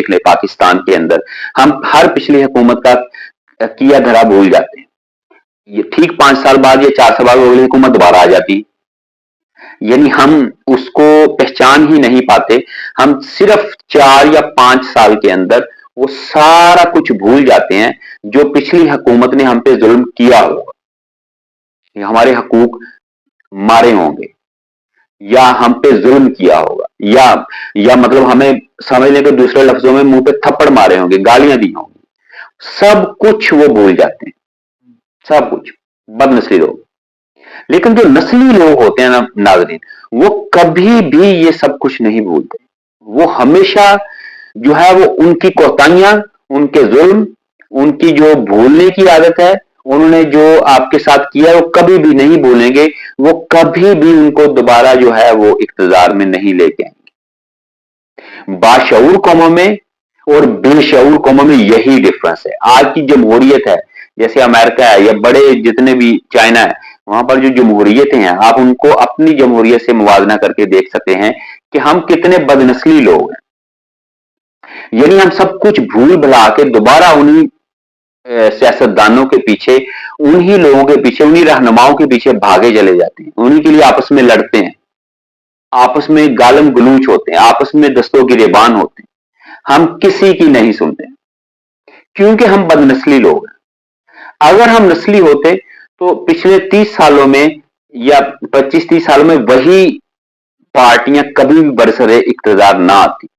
देख ले पाकिस्तान के अंदर, हम हर पिछली हुकूमत का किया धरा भूल जाते हैं। ये ठीक 5 साल बाद या 4 साल बाद अगली हुकूमत दोबारा आ जाती, यानी हम उसको पहचान ही नहीं पाते। हम सिर्फ 4 या 5 साल के अंदर वो सारा कुछ भूल जाते हैं जो पिछली हुकूमत ने हम पे जुल्म किया होगा, हमारे हकूक मारे होंगे, या हम पे जुल्म किया होगा, या मतलब हमें समझने के दूसरे लफ्जों में मुंह पे थप्पड़ मारे होंगे, गालियां दी होंगी, सब कुछ वो भूल जाते हैं, सब कुछ। बदनस्ली लोग। लेकिन जो नस्ली लोग होते हैं ना नाज़रीन, वो कभी भी ये सब कुछ नहीं भूलते। वो हमेशा जो है वो उनकी कोताहियां, उनके जुल्म, उनकी जो भूलने की आदत है, उन्होंने जो आपके साथ किया वो कभी भी नहीं भूलेंगे। वो कभी भी उनको दोबारा जो है वो इख्तियार में नहीं लेके आएंगे। बाशऊर कौमों में और बेशऊर कौमों में यही डिफरेंस है। आज की जमहूरियत है, जैसे अमेरिका है या बड़े जितने भी चाइना है, वहां पर जो जमहूरियतें हैं, आप उनको अपनी जमहूरियत से मुवाजना करके देख सकते हैं कि हम कितने बदनस्ली लोग हैं। यानी हम सब कुछ भूल भुला के दोबारा उन्हीं सियासतदानों के पीछे, उन्हीं लोगों के पीछे, उन्हीं रहनुमाओं के पीछे भागे चले जाते हैं, उन्हीं के लिए आपस में लड़ते हैं, आपस में गालम गलूच होते हैं, आपस में दस्तों गिरेबान होते हैं। हम किसी की नहीं सुनते क्योंकि हम बदनस्ली लोग हैं। अगर हम नस्ली होते तो पिछले 30 सालों में या 25-30 सालों में वही पार्टियां कभी भी बरसरे इक्तदार ना आती।